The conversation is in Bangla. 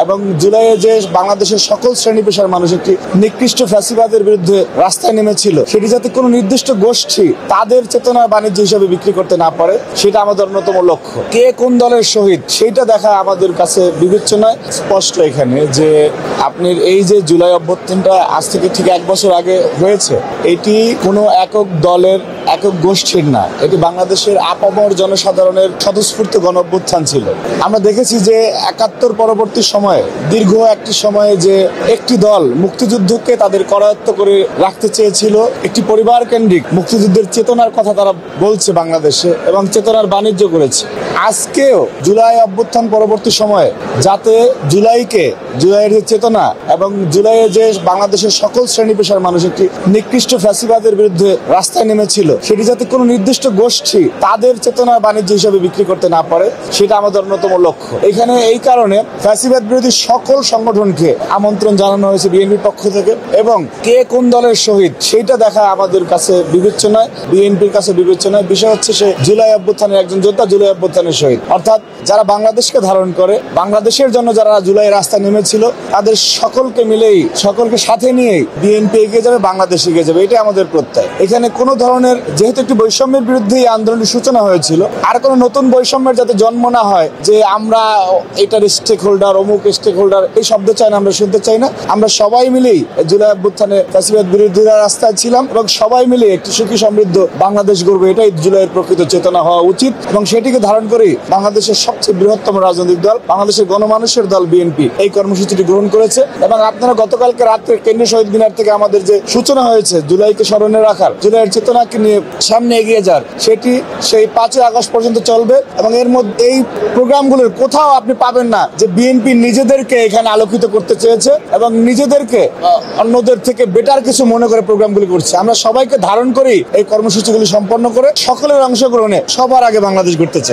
এবং জুলাইয়ে যে বাংলাদেশের সকল শ্রেণী পেশার মানুষ একটি নিকৃষ্ট ফ্যাসিবাদের বিরুদ্ধে রাস্তায় নেমেছিল, সেটি যাতে কোনো নির্দিষ্ট গোষ্ঠী তাদের চেতনার বাণিজ্য হিসেবে বিক্রি করতে না পারে, সেটা আমাদের অন্যতম লক্ষ্য। কে কোন দলের শহীদ সেইটা দেখা আমাদের কাছে বিবেচ্য নয়। স্পষ্ট এখানে যে আপনি এই যে জুলাই অভ্যুত্থানটা আজ থেকে ঠিক 1 বছর আগে হয়েছে, এটি কোনো একক দলের, একক গোষ্ঠীর না, এটি বাংলাদেশের আপামর জনসাধারণের স্বতঃস্ফূর্ত গণ অভ্যুত্থান ছিল। আমরা দেখেছি যে 71 পরবর্তী সময়ে দীর্ঘ একটি সময়ে যে একটি দল মুক্তিযুদ্ধকে তাদের করায়ত্ত করে রাখতে চেয়েছিল, একটি পরিবার কেন্দ্রিক মুক্তিযুদ্ধের চেতনার কথা তারা বলছে বাংলাদেশে এবং চেতনার বাণিজ্য করেছে। আজকেও জুলাই অভ্যুত্থান পরবর্তী সময়ে যাতে জুলাইয়ের যে চেতনা এবং জুলাইয়ে যে বাংলাদেশের সকল শ্রেণী পেশার মানুষ একটি নিকৃষ্ট ফ্যাসিবাদের বিরুদ্ধে রাস্তায় নেমেছিল, সেটি যাতে কোনো নির্দিষ্ট গোষ্ঠী তাদের চেতনার বাণিজ্য হিসেবে বিক্রি করতে না পারে, সেটা আমাদের অন্যতম লক্ষ্য। এখানে এই কারণে ফ্যাসিবাদ বিরোধী সকল সংগঠনকে আমন্ত্রণ জানানো হয়েছে বিএনপির পক্ষ থেকে, এবং কে কোন দলের শহীদ সেইটা দেখা আমাদের কাছে বিবেচ্য নয়, বিএনপির কাছে বিবেচ্য নয়। বিষয় হচ্ছে সে জুলাই অভ্যুত্থানের একজন যোদ্ধা, জুলাই অভ্যুত্থানের শহীদ, অর্থাৎ যারা বাংলাদেশকে ধারণ করে, বাংলাদেশের জন্য যারা জুলাই রাস্তায় নেমেছিল, তাদের সকলকে সাথে নিয়েই বিএনপি এগিয়ে যাবে, বাংলাদেশ এগিয়ে যাবে, এটাই আমাদের প্রত্যয়। এখানে কোনো ধরনের, যেহেতু একটি বৈষম্যের বিরুদ্ধে এই আন্দোলনের সূচনা হয়েছিল, আর কোনো নতুন বৈষম্যের যাতে জন্ম না হয় যে আমরা এটার স্টেক হোল্ডার, অমুক স্টেক হোল্ডার, এই শব্দ চাই না, আমরা শুনতে চাই না। আমরা সবাই মিলেই জুলাই অভ্যুত্থানে ফ্যাসিবাদ বিরোধীরা রাস্তায় ছিলাম এবং সবাই মিলে একটি সুখী সমৃদ্ধ বাংলাদেশ গড়বে, এটাই জুলাইয়ের প্রকৃত চেতনা হওয়া উচিত। এবং সেটিকে ধারণ করেই বাংলাদেশের সবচেয়ে বৃহত্তম রাজনৈতিক দল, বাংলাদেশের গণমানুষের দল বিএনপি এই কর্মসূচিটি গ্রহণ করেছে। এবং আপনারা গতকালকে রাত্রে কেন্দ্রীয় শহীদ মিনার থেকে আমাদের যে সূচনা হয়েছে জুলাইকে স্মরণে রাখার, জুলাইয়ের চেতনাকে নিয়ে সামনে এগিয়ে যাওয়ার, সেটি সেই 5 আগস্ট পর্যন্ত চলবে। এবং এর মধ্যে এই প্রোগ্রামগুলোর কোথাও আপনি পাবেন না যে বিএনপি নিজেদেরকে এখানে আলোকিত করতে চেয়েছে এবং নিজেদেরকে অন্যদের থেকে বেটার কিছু মনে করে প্রোগ্রামগুলি করছে। আমরা সবাইকে ধারণ করেই এই কর্মসূচিগুলি সম্পন্ন করে সকলের অংশগ্রহণে সবার আগে বাংলাদেশ গড়তে চাই।